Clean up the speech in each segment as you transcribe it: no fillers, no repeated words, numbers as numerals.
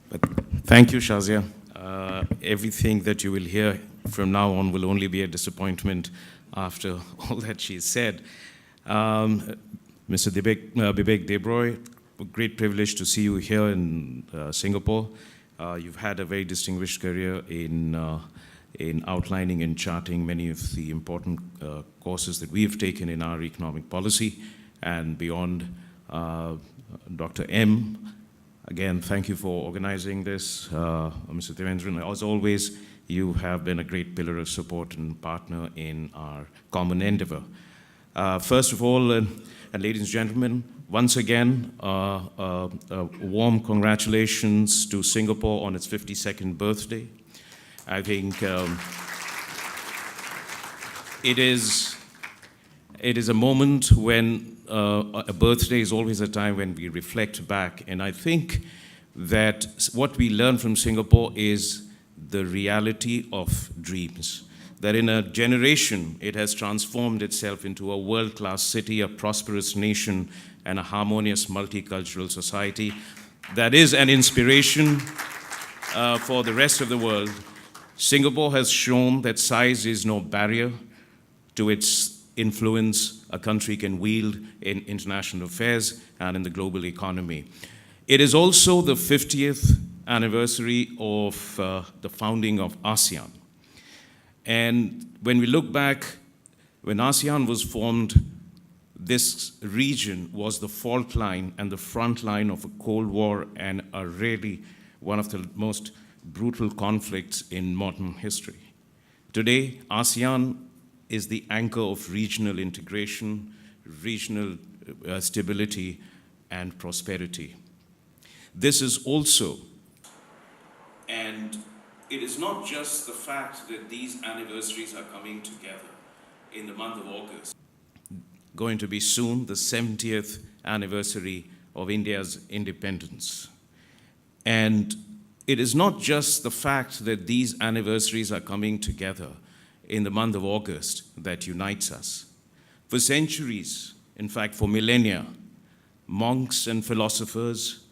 But thank you, Shazia. Everything that you will hear from now on will only be a disappointment after all that she said. Mr. Bibek Debroy, a great privilege to see you here in Singapore. You've had a very distinguished career in outlining and charting many of the important courses that we have taken in our economic policy and beyond. Dr. M, again, thank you for organizing this. Mr. Devendran, as always, you have been a great pillar of support and partner in our common endeavor. First of all, and ladies and gentlemen, once again, warm congratulations to Singapore on its 52nd birthday. I think it is a moment when a birthday is always a time when we reflect back, and I think that what we learn from Singapore is the reality of dreams. That in a generation, it has transformed itself into a world-class city, a prosperous nation, and a harmonious multicultural society that is an inspiration for the rest of the world. Singapore has shown that size is no barrier to its influence a country can wield in international affairs and in the global economy. It is also the 50th anniversary of the founding of ASEAN. And when we look back, when ASEAN was formed, this region was the fault line and the front line of a Cold War and a really one of the most brutal conflicts in modern history. Today, ASEAN is the anchor of regional integration, regional stability, and prosperity. This is also, and it is not just the fact that these anniversaries are coming together in the month of August, going to be soon the 70th anniversary of India's independence. And it is not just the fact that these anniversaries are coming together in the month of August that unites us. For centuries, in fact for millennia, monks and philosophers,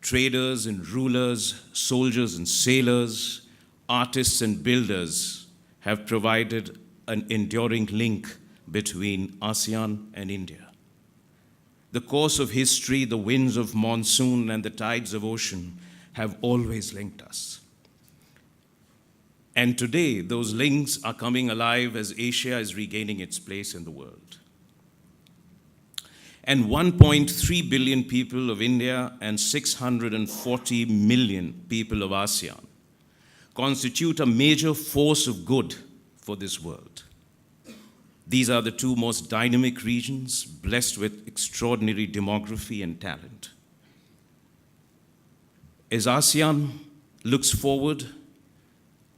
traders and rulers, soldiers and sailors, artists and builders have provided an enduring link between ASEAN and India. The course of history, the winds of monsoon, and the tides of ocean have always linked us. And today, those links are coming alive as Asia is regaining its place in the world. And 1.3 billion people of India and 640 million people of ASEAN constitute a major force of good for this world. These are the two most dynamic regions, blessed with extraordinary demography and talent. As ASEAN looks forward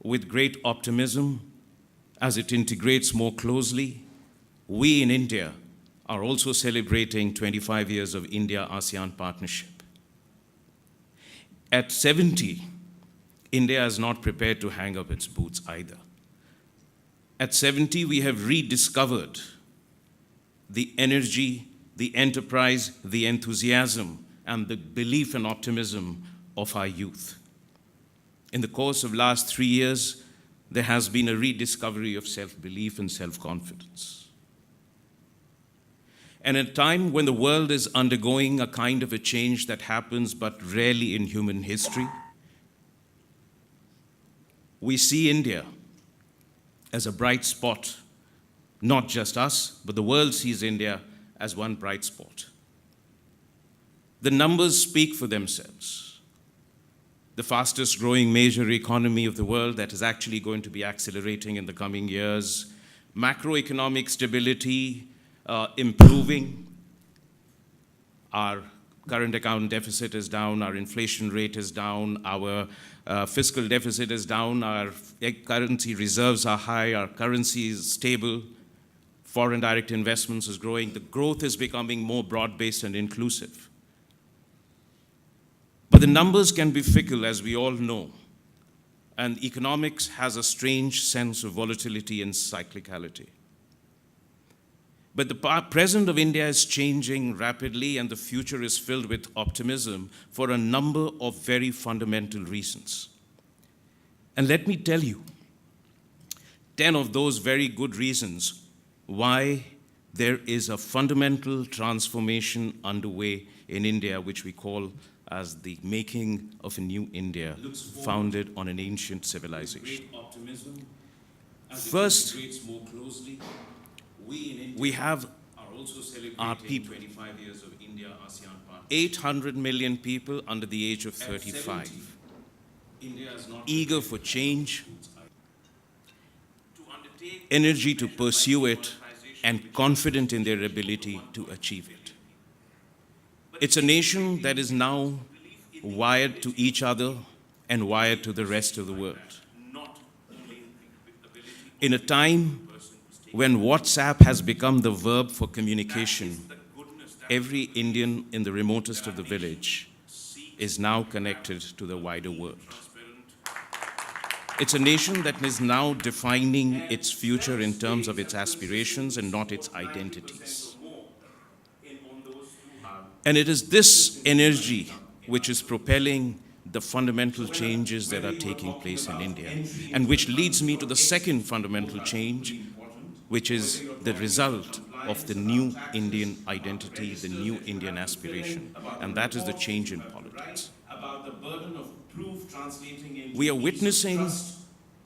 with great optimism as it integrates more closely, we in India are also celebrating 25 years of India-ASEAN partnership. At 70, India is not prepared to hang up its boots either. At 70, we have rediscovered the energy, the enterprise, the enthusiasm, and the belief and optimism of our youth. In the course of last 3 years, there has been a rediscovery of self-belief and self-confidence. And at a time when the world is undergoing a kind of a change that happens but rarely in human history, we see India as a bright spot, not just us, but the world sees India as one bright spot. The numbers speak for themselves. The fastest growing major economy of the world that is actually going to be accelerating in the coming years, macroeconomic stability improving, our current account deficit is down, our inflation rate is down, our fiscal deficit is down, our currency reserves are high, our currency is stable, foreign direct investments is growing, the growth is becoming more broad-based and inclusive. But the numbers can be fickle, as we all know, and economics has a strange sense of volatility and cyclicality. But the present of India is changing rapidly, and the future is filled with optimism for a number of very fundamental reasons. And let me tell you 10 of those very good reasons why there is a fundamental transformation underway in India, which we call as the making of a new India, founded on an ancient civilization. First, we have our people. 800 million people under the age of 35, eager for change, energy to pursue it, and confident in their ability to achieve it. It's a nation that is now wired to each other and wired to the rest of the world. In a time when WhatsApp has become the verb for communication, every Indian in the remotest of the village is now connected to the wider world. It's a nation that is now defining its future in terms of its aspirations and not its identities. And it is this energy which is propelling the fundamental changes that are taking place in India, and which leads me to the second fundamental change, which is the result of the new Indian identity, the new Indian aspiration, and that is the change in politics. We are witnessing,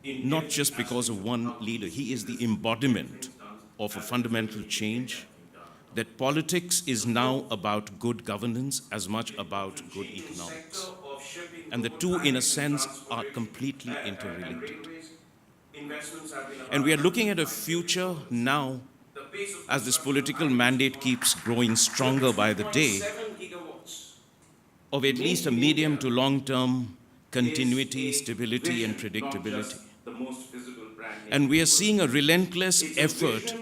not just because of one leader, he is the embodiment of a fundamental change, that politics is now about good governance as much about good economics. And the two, in a sense, are completely interrelated. And we are looking at a future now, as this political mandate keeps growing stronger by the day, of at least a medium to long-term continuity, stability, and predictability. And we are seeing a relentless effort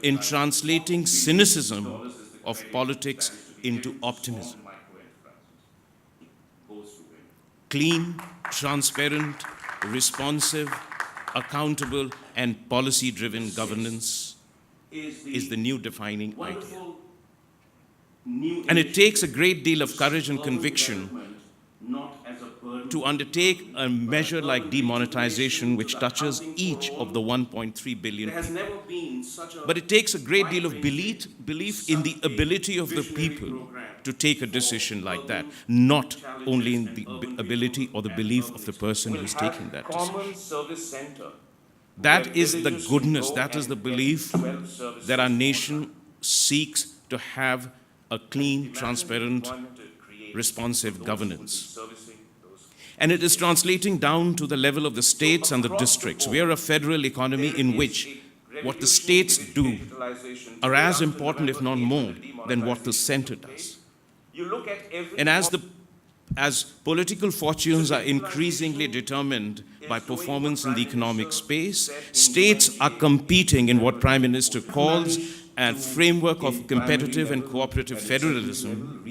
in translating cynicism of politics into optimism. Clean, transparent, responsive, accountable, and policy-driven governance is the new defining idea. And it takes a great deal of courage and conviction to undertake a measure like demonetization, which touches each of the 1.3 billion people. But it takes a great deal of belief in the ability of the people to take a decision like that, not only in the ability or the belief of the person who is taking that decision. That is the goodness, that is the belief that our nation seeks to have a clean, transparent, responsive governance. And it is translating down to the level of the states and the districts. We are a federal economy in which what the states do are as important, if not more, than what the center does. And as political fortunes are increasingly determined by performance in the economic space, states are competing in what Prime Minister calls a framework of competitive and cooperative federalism,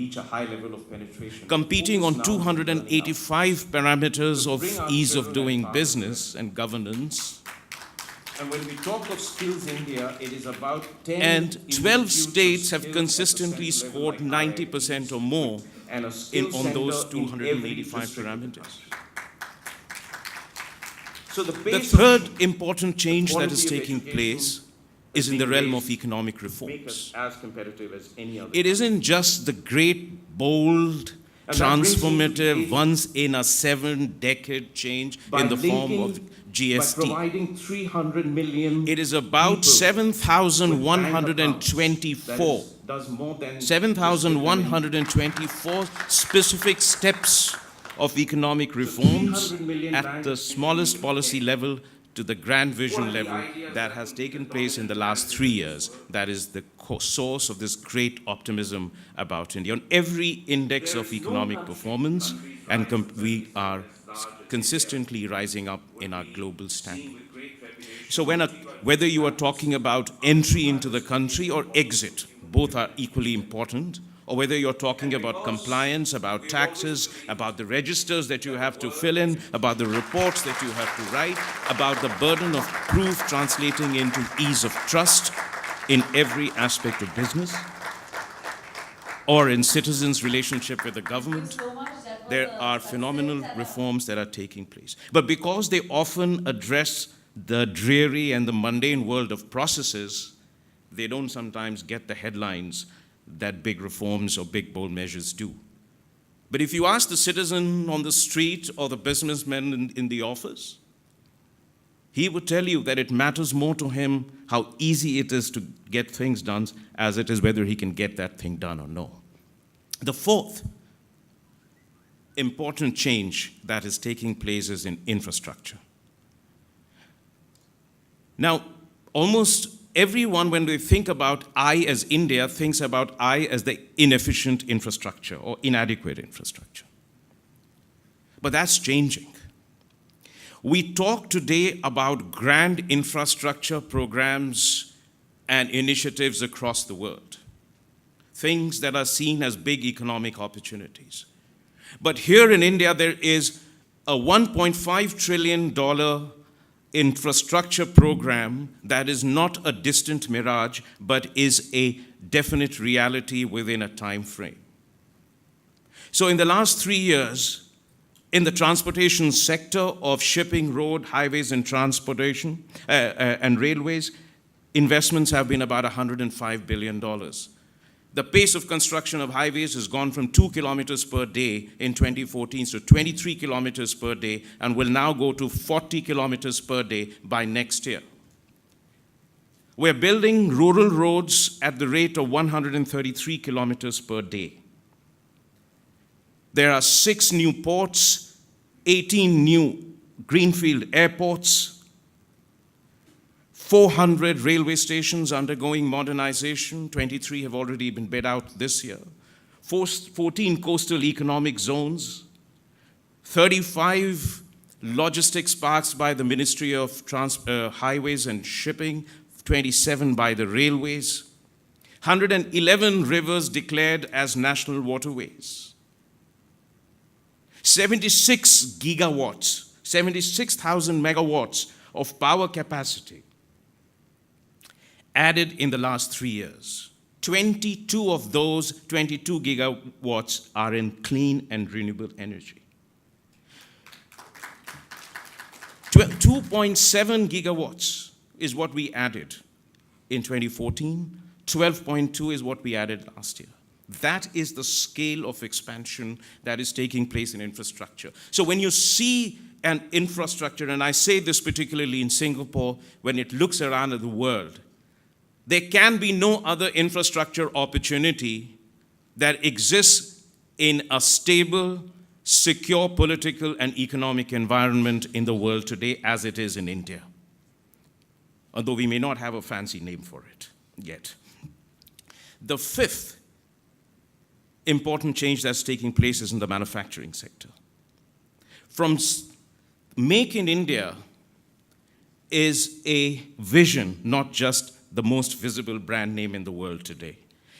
competing on 285 parameters of ease of doing business and governance. And when we talk of Skills India, it is about 10 and 12 states have consistently scored 90% or more on those 285 parameters. So the third important change that is taking place is in the realm of economic reforms. It isn't just the great, bold, transformative, once-in-a-7-decade change in the form of GST. Providing 300 million it is about 7,124 specific steps of economic reforms at the smallest policy level to the grand vision level that has taken place in the last 3 years. That is the source of this great optimism about India. On every index of economic performance, and we are consistently rising up in our global standing. So whether you are talking about entry into the country or exit, both are equally important, or whether you're talking about compliance, about taxes, about the registers that you have to fill in, about the reports that you have to write, about the burden of proof translating into ease of trust, in every aspect of business or in citizens' relationship with the government. There are phenomenal reforms that are taking place. But because they often address the dreary and the mundane world of processes, they don't sometimes get the headlines that big reforms or big bold measures do. But if you ask the citizen on the street or the businessman in the office, he would tell you that it matters more to him how easy it is to get things done as it is whether he can get that thing done or no. The fourth important change that is taking place is in infrastructure. Now, almost everyone, when they think about I as India, thinks about I as the inefficient infrastructure or inadequate infrastructure. But that's changing. We talk today about grand infrastructure programs and initiatives across the world, things that are seen as big economic opportunities. But here in India, there is a $1.5 trillion infrastructure program that is not a distant mirage, but is a definite reality within a time frame. So in the last 3 years, in the transportation sector of shipping, road, highways, and transportation and railways, investments have been about $105 billion. The pace of construction of highways has gone from 2 kilometers per day in 2014 to 23 kilometers per day and will now go to 40 kilometers per day by next year. We're building rural roads at the rate of 133 kilometers per day. There are 6 new ports, 18 new greenfield airports, 400 railway stations undergoing modernization. 23 have already been bid out this year. 14 coastal economic zones, 35 logistics parks by the Ministry of Highways and Shipping, 27 by the railways, 111 rivers declared as national waterways, 76 gigawatts, 76,000 megawatts of power capacity added in the last 3 years. 22 of those 22 gigawatts are in clean and renewable energy. 2.7 gigawatts is what we added in 2014. 12.2 is what we added last year. That is the scale of expansion that is taking place in infrastructure. So when you see an infrastructure, and I say this particularly in Singapore, when it looks around at the world, there can be no other infrastructure opportunity that exists in a stable, secure political and economic environment in the world today as it is in India, although we may not have a fancy name for it yet. The fifth important change that's taking place is in the manufacturing sector. From Make in India is a vision, not just the most visible brand name in the world today.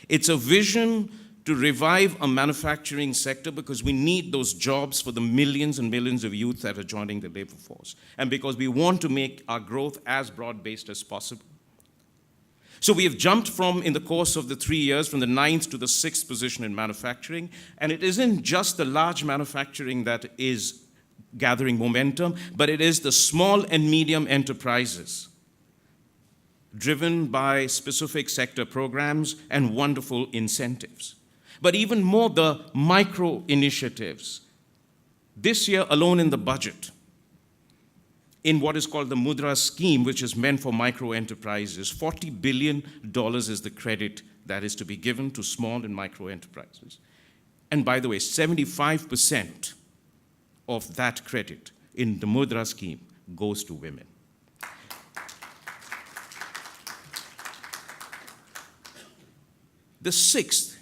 It's a vision to revive a manufacturing sector because we need those jobs for the millions and millions of youth that are joining the labor force, and because we want to make our growth as broad-based as possible. So we have jumped from, in the course of the 3 years, from the 9th to the 6th position in manufacturing, and it isn't just the large manufacturing that is gathering momentum, but it is the small and medium enterprises driven by specific sector programs and wonderful incentives. But even more, the micro initiatives. This year alone in the budget, in what is called the Mudra scheme, which is meant for micro enterprises, $40 billion is the credit that is to be given to small and micro enterprises. And by the way, 75% of that credit in the Mudra scheme goes to women. The sixth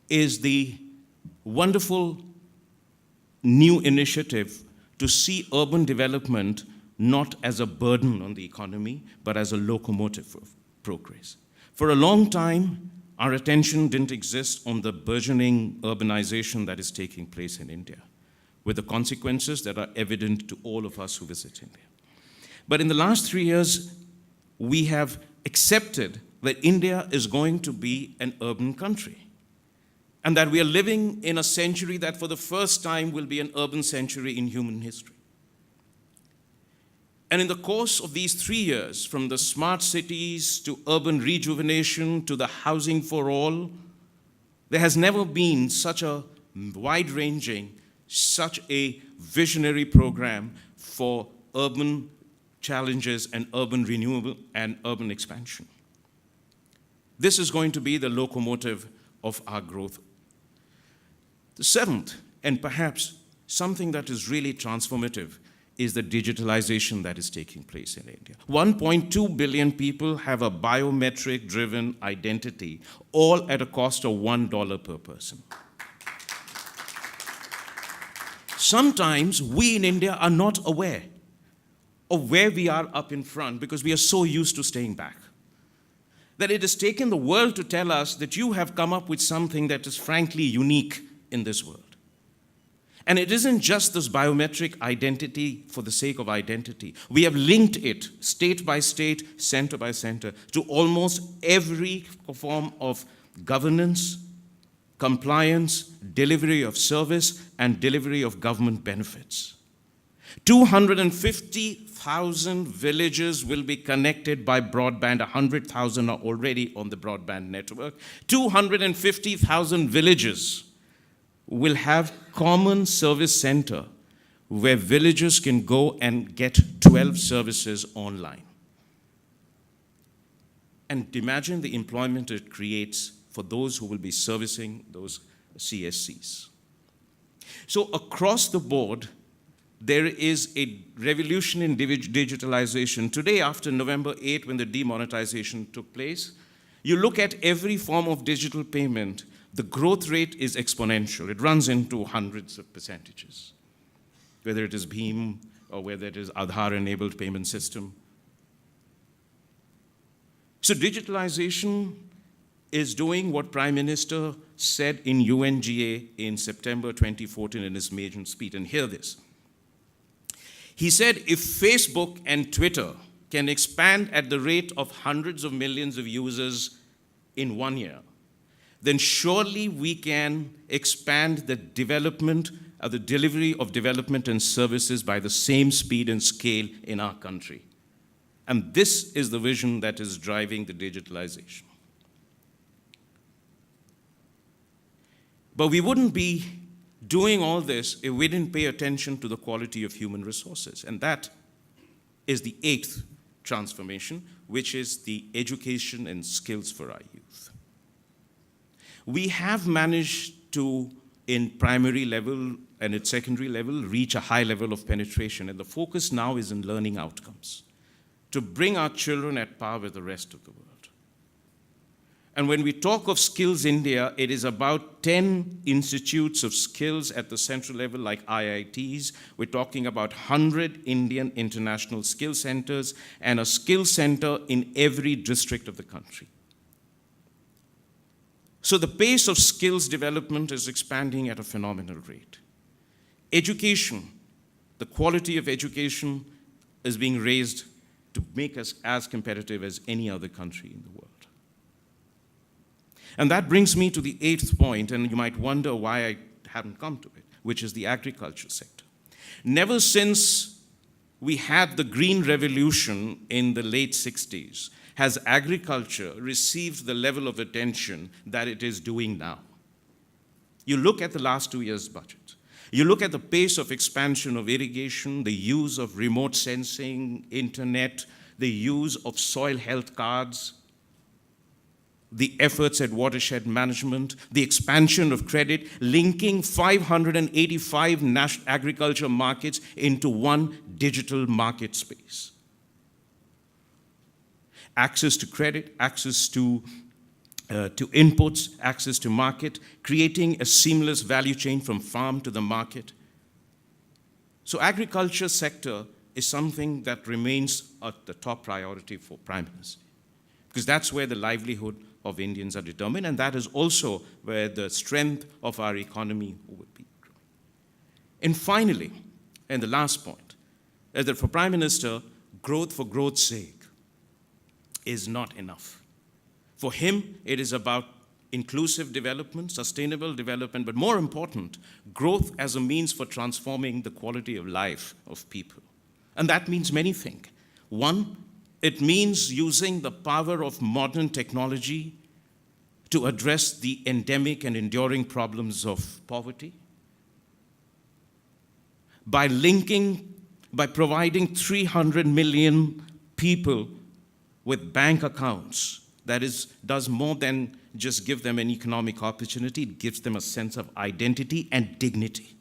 is the wonderful new initiative to see urban development not as a burden on the economy, but as a locomotive of progress. For a long time, our attention didn't exist on the burgeoning urbanization that is taking place in India, with the consequences that are evident to all of us who visit India. But in the last 3 years, we have accepted that India is going to be an urban country, and that we are living in a century that for the first time will be an urban century in human history. And in the course of these 3 years, from the smart cities to urban rejuvenation to the housing for all, there has never been such a wide-ranging, such a visionary program for urban challenges and urban renewal and urban expansion. This is going to be the locomotive of our growth. The seventh, and perhaps something that is really transformative, is the digitalization that is taking place in India. 1.2 billion people have a biometric-driven identity, all at a cost of $1 per person. Sometimes we in India are not aware of where we are up in front because we are so used to staying back. That it has taken the world to tell us that you have come up with something that is frankly unique in this world. And it isn't just this biometric identity for the sake of identity. We have linked it state by state, center by center, to almost every form of governance, compliance, delivery of service, and delivery of government benefits. 250,000 villages will be connected by broadband. 100,000 are already on the broadband network. 250,000 villages will have common service center where villagers can go and get 12 services online. And imagine the employment it creates for those who will be servicing those CSCs. So across the board, there is a revolution in digitalization. Today, after November 8, when the demonetization took place, you look at every form of digital payment, the growth rate is exponential. It runs into hundreds of percentages, whether it is Bheem or whether it is Aadhaar-enabled payment system. So digitalization is doing what Prime Minister said in UNGA in September 2014 in his maiden speech, and hear this. He said, if Facebook and Twitter can expand at the rate of hundreds of millions of users in 1 year, then surely we can expand the development, the delivery of development and services by the same speed and scale in our country. And this is the vision that is driving the digitalization. But we wouldn't be doing all this if we didn't pay attention to the quality of human resources. And that is the eighth transformation, which is the education and skills for our youth. We have managed to, in primary level and at secondary level, reach a high level of penetration. And the focus now is in learning outcomes to bring our children at par with the rest of the world. And when we talk of Skills India, it is about 10 institutes of skills at the central level, like IITs. We're talking about 100 Indian international skill centers and a skill center in every district of the country. So the pace of skills development is expanding at a phenomenal rate. Education, the quality of education is being raised to make us as competitive as any other country in the world. And that brings me to the eighth point, and you might wonder why I haven't come to it, which is the agriculture sector. Never since we had the Green Revolution in the late 60s has agriculture received the level of attention that it is doing now. You look at the last 2 years' budget. You look at the pace of expansion of irrigation, the use of remote sensing, internet, the use of soil health cards, the efforts at watershed management, the expansion of credit, linking 585 national agriculture markets into one digital market space. Access to credit, access to inputs, access to market, creating a seamless value chain from farm to the market. So agriculture sector is something that remains at the top priority for Prime Minister, because that's where the livelihood of Indians are determined, and that is also where the strength of our economy would be growing. And finally, and the last point, is that for Prime Minister, growth for growth's sake is not enough. For him, it is about inclusive development, sustainable development, but more important, growth as a means for transforming the quality of life of people. And that means many things. One, it means using the power of modern technology to address the endemic and enduring problems of poverty. By providing 300 million people with bank accounts, does more than just give them an economic opportunity, it gives them a sense of identity and dignity.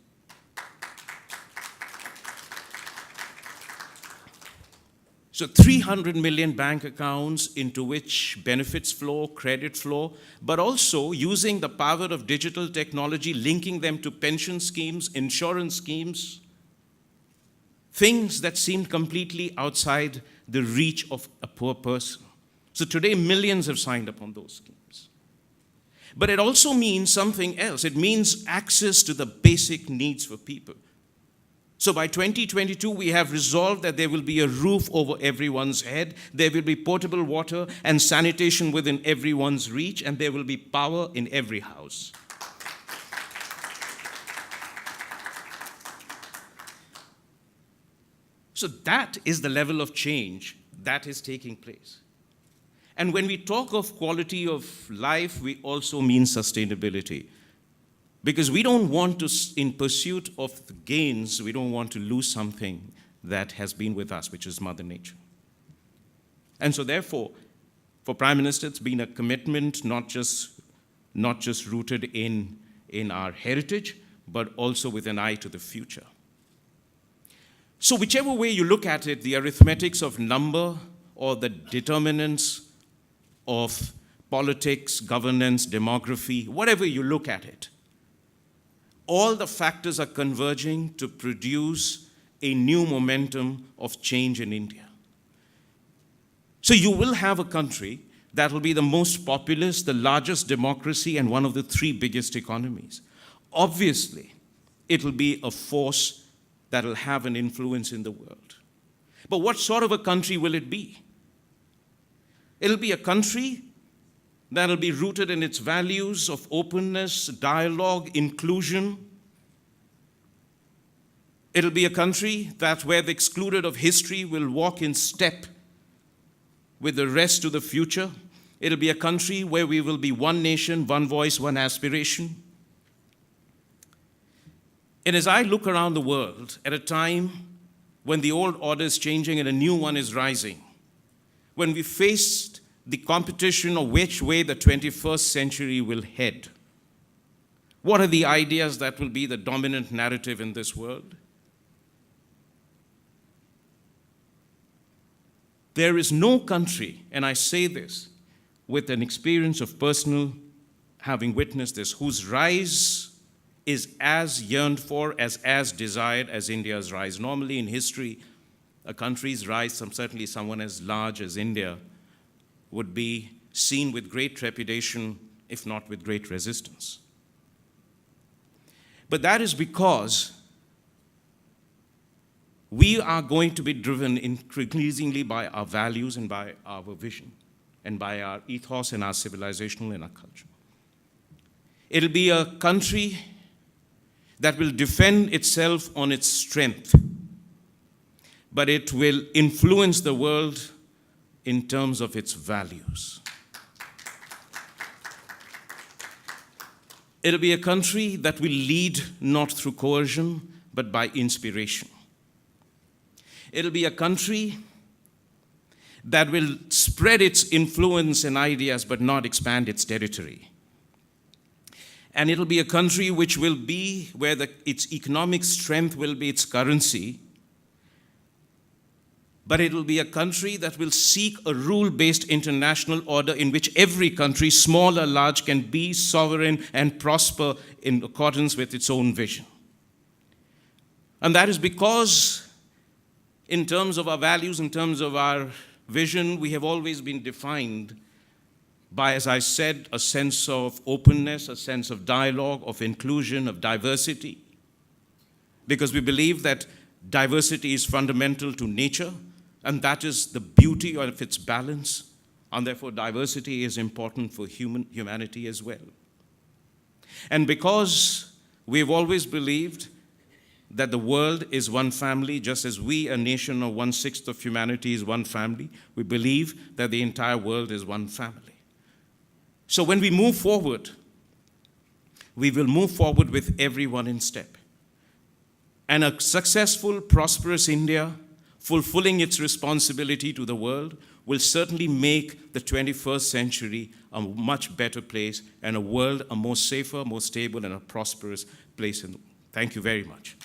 So 300 million bank accounts into which benefits flow, credit flow, but also using the power of digital technology, linking them to pension schemes, insurance schemes, things that seem completely outside the reach of a poor person. So today, millions have signed up on those schemes. But it also means something else. It means access to the basic needs for people. So by 2022, we have resolved that there will be a roof over everyone's head, there will be potable water and sanitation within everyone's reach, and there will be power in every house. So that is the level of change that is taking place. And when we talk of quality of life, we also mean sustainability. Because we don't want to, in pursuit of the gains, we don't want to lose something that has been with us, which is Mother Nature. And so therefore, for Prime Minister, it's been a commitment not just rooted in our heritage, but also with an eye to the future. So whichever way you look at it, the arithmetics of number or the determinants of politics, governance, demography, whatever you look at it, all the factors are converging to produce a new momentum of change in India. So you will have a country that will be the most populous, the largest democracy, and one of the 3 biggest economies. Obviously, it will be a force that will have an influence in the world. But what sort of a country will it be? It'll be a country that will be rooted in its values of openness, dialogue, inclusion. It'll be a country that where the excluded of history will walk in step with the rest to the future. It'll be a country where we will be one nation, one voice, one aspiration. And as I look around the world at a time when the old order is changing and a new one is rising, when we faced the competition of which way the 21st century will head, what are the ideas that will be the dominant narrative in this world? There is no country, and I say this with an experience of personal having witnessed this, whose rise is as yearned for, as desired as India's rise. Normally in history, a country's rise, certainly someone as large as India, would be seen with great trepidation, if not with great resistance. But that is because we are going to be driven increasingly by our values and by our vision, and by our ethos and our civilizational and our culture. It'll be a country that will defend itself on its strength, but it will influence the world in terms of its values. It'll be a country that will lead not through coercion, but by inspiration. It'll be a country that will spread its influence and ideas, but not expand its territory. And it'll be a country which will be where its economic strength will be its currency, but it will be a country that will seek a rule-based international order in which every country, small or large, can be sovereign and prosper in accordance with its own vision. And that is because, in terms of our values, in terms of our vision, we have always been defined by, as I said, a sense of openness, a sense of dialogue, of inclusion, of diversity, because we believe that diversity is fundamental to nature, and that is the beauty of its balance. and therefore diversity is important for humanity as well. And because we've always believed that the world is one family, just as we, a nation of 1/6 of humanity, is one family, we believe that the entire world is one family. So when we move forward, we will move forward with everyone in step. And a successful, prosperous India, fulfilling its responsibility to the world, will certainly make the 21st century a much better place, and a world a more safer, more stable, and a prosperous place. Thank you very much.